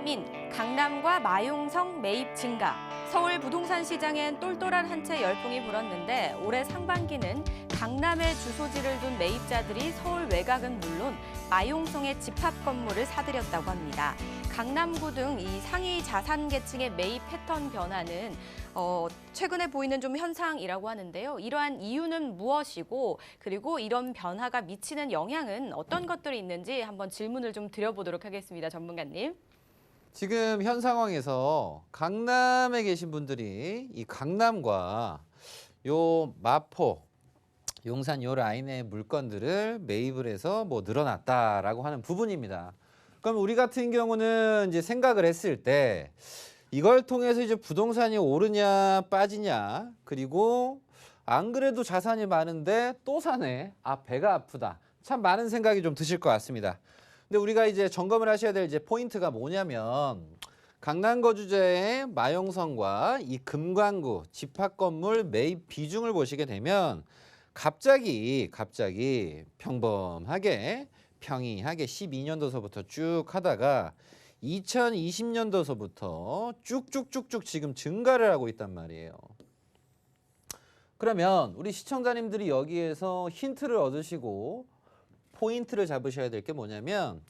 민감인 강남과 마용성 매입 증가. 서울 부동산 시장엔 똘똘한 한 채 열풍이 불었는데 올해 상반기는 강남에 주소지를 둔 매입자들이 서울 외곽은 물론 마용성의 집합 건물을 사들였다고 합니다. 강남구 등 이 상위 자산 계층의 매입 패턴 변화는 최근에 보이는 좀 현상이라고 하는데요. 이러한 이유는 무엇이고 그리고 이런 변화가 미치는 영향은 어떤 것들이 있는지 한번 질문을 좀 드려보도록 하겠습니다. 전문가님. 지금 현 상황에서 강남에 계신 분들이 이 강남과 요 마포, 용산 요 라인의 물건들을 매입을 해서 뭐 늘어났다라고 하는 부분입니다. 그럼 우리 같은 경우는 이제 생각을 했을 때 이걸 통해서 이제 부동산이 오르냐 빠지냐, 그리고 안 그래도 자산이 많은데 또 사네. 아, 배가 아프다. 참 많은 생각이 좀 드실 것 같습니다. 근데 우리가 이제 점검을 하셔야 될 이제 포인트가 뭐냐면 강남 거주자의 마용성과 이 금관구 집합 건물 매입 비중을 보시게 되면 갑자기 평범하게 평이하게 12년도서부터 쭉 하다가 2020년도서부터 쭉쭉쭉쭉 지금 증가를 하고 있단 말이에요. 그러면 우리 시청자님들이 여기에서 힌트를 얻으시고 포인트를 잡으셔야 될 게 뭐냐면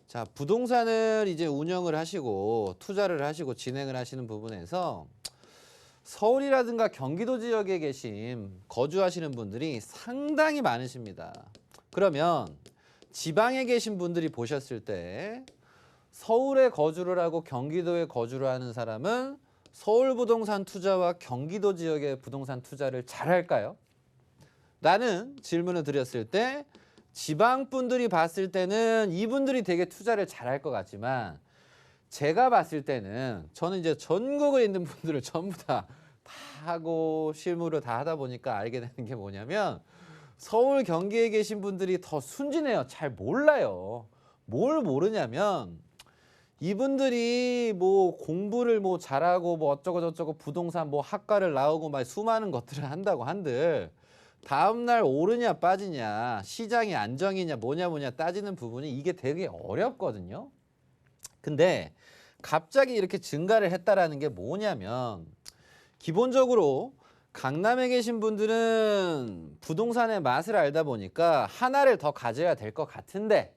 자, 부동산을 이제 운영을 하시고 투자를 하시고 진행을 하시는 부분에서 서울이라든가 경기도 지역에 계신 거주하시는 분들이 상당히 많으십니다. 그러면 지방에 계신 분들이 보셨을 때 서울에 거주를 하고 경기도에 거주를 하는 사람은 서울 부동산 투자와 경기도 지역의 부동산 투자를 잘할까요? 라는 질문을 드렸을 때 지방 분들이 봤을 때는 이분들이 되게 투자를 잘할 것 같지만 제가 봤을 때는 저는 이제 전국에 있는 분들을 전부 다 하고 실무를 다 하다 보니까 알게 되는 게 뭐냐면 서울 경기에 계신 분들이 더 순진해요. 잘 몰라요. 뭘 모르냐면 이분들이 뭐 공부를 뭐 잘하고 뭐 어쩌고 저쩌고 부동산 뭐 학과를 나오고 막 수많은 것들을 한다고 한들 다음날 오르냐 빠지냐 시장이 안정이냐 뭐냐 따지는 부분이 이게 되게 어렵거든요. 근데 갑자기 이렇게 증가를 했다라는 게 뭐냐면 기본적으로 강남에 계신 분들은 부동산의 맛을 알다 보니까 하나를 더 가져야 될 것 같은데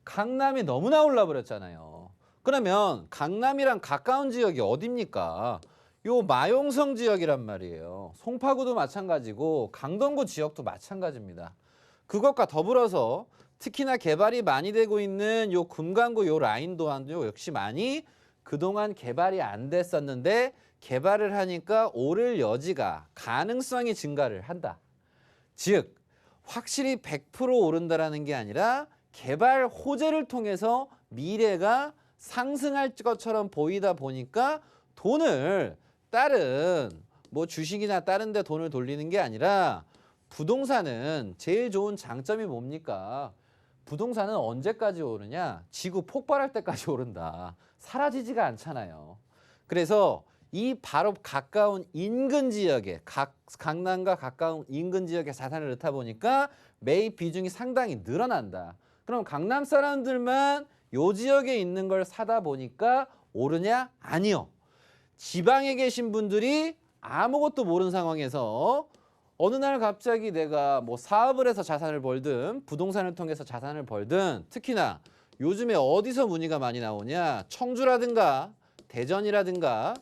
강남이 너무나 올라버렸잖아요. 그러면 강남이랑 가까운 지역이 어딥니까? 요 마용성 지역이란 말이에요. 송파구도 마찬가지고 강동구 지역도 마찬가지입니다. 그것과 더불어서 특히나 개발이 많이 되고 있는 요 금강구 요 라인 또한도 역시 많이 그동안 개발이 안 됐었는데 개발을 하니까 오를 여지가 가능성이 증가를 한다. 즉 확실히 100% 오른다라는 게 아니라 개발 호재를 통해서 미래가 상승할 것처럼 보이다 보니까 돈을 다른 뭐 주식이나 다른 데 돈을 돌리는 게 아니라 부동산은 제일 좋은 장점이 뭡니까? 부동산은 언제까지 오르냐? 지구 폭발할 때까지 오른다. 사라지지가 않잖아요. 그래서 이 바로 가까운 인근 지역에 강남과 가까운 인근 지역에 자산을 넣다 보니까 매입 비중이 상당히 늘어난다. 그럼 강남 사람들만 요 지역에 있는 걸 사다 보니까 오르냐? 아니요. 지방에 계신 분들이 아무것도 모르는 상황에서 어느 날 갑자기 내가 뭐 사업을 해서 자산을 벌든 부동산을 통해서 자산을 벌든 특히나 요즘에 어디서 문의가 많이 나오냐? 청주라든가 대전이라든가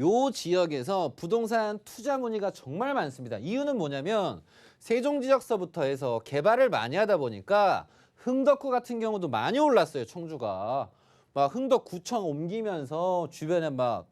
요 지역에서 부동산 투자 문의가 정말 많습니다. 이유는 뭐냐면 세종지역서부터 해서 개발을 많이 하다 보니까 흥덕구 같은 경우도 많이 올랐어요. 청주가 막 흥덕구청 옮기면서 주변에 막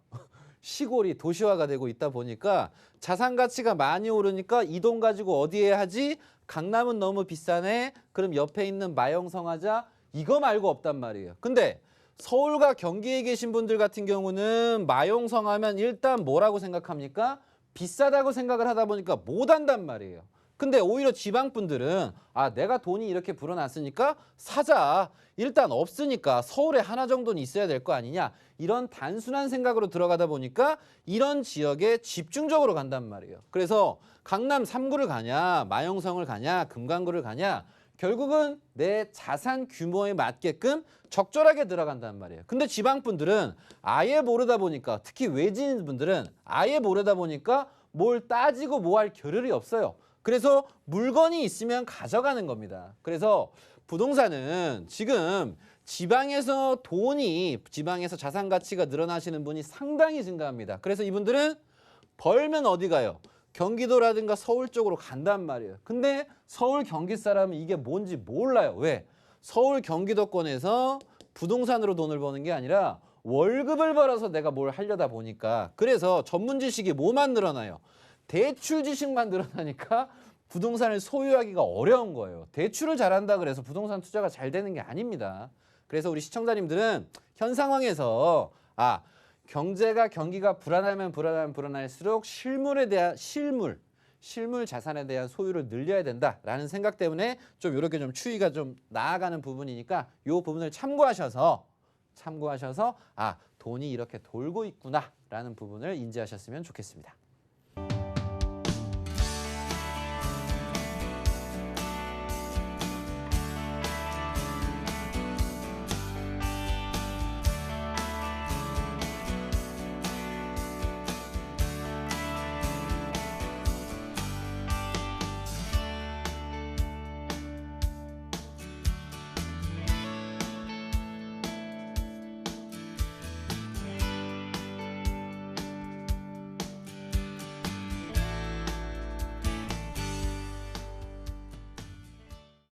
시골이 도시화가 되고 있다 보니까 자산 가치가 많이 오르니까 이 돈 가지고 어디에 하지? 강남은 너무 비싸네. 그럼 옆에 있는 마용성 하자. 이거 말고 없단 말이에요. 근데 서울과 경기에 계신 분들 같은 경우는 마용성 하면 일단 뭐라고 생각합니까? 비싸다고 생각을 하다 보니까 못 한단 말이에요. 근데 오히려 지방 분들은 아, 내가 돈이 이렇게 불어났으니까 사자. 일단 없으니까 서울에 하나 정도는 있어야 될 거 아니냐. 이런 단순한 생각으로 들어가다 보니까 이런 지역에 집중적으로 간단 말이에요. 그래서 강남 3구를 가냐, 마용성을 가냐, 금강구를 가냐 결국은 내 자산 규모에 맞게끔 적절하게 들어간단 말이에요. 근데 지방분들은 아예 모르다 보니까, 특히 외지인분들은 아예 모르다 보니까 뭘 따지고 뭐 할 겨를이 없어요. 그래서 물건이 있으면 가져가는 겁니다. 그래서 부동산은 지금 지방에서 자산 가치가 늘어나시는 분이 상당히 증가합니다. 그래서 이분들은 벌면 어디 가요? 경기도라든가 서울 쪽으로 간단 말이에요. 근데 서울 경기 사람은 이게 뭔지 몰라요. 왜? 서울 경기도권에서 부동산으로 돈을 버는 게 아니라 월급을 벌어서 내가 뭘 하려다 보니까, 그래서 전문 지식이 뭐만 늘어나요? 대출 지식만 늘어나니까 부동산을 소유하기가 어려운 거예요. 대출을 잘한다 그래서 부동산 투자가 잘 되는 게 아닙니다. 그래서 우리 시청자님들은 현 상황에서 경기가 불안하면 불안할수록 실물 자산에 대한 소유를 늘려야 된다라는 생각 때문에 좀 이렇게 좀 추이가 좀 나아가는 부분이니까 이 부분을 참고하셔서 돈이 이렇게 돌고 있구나라는 부분을 인지하셨으면 좋겠습니다.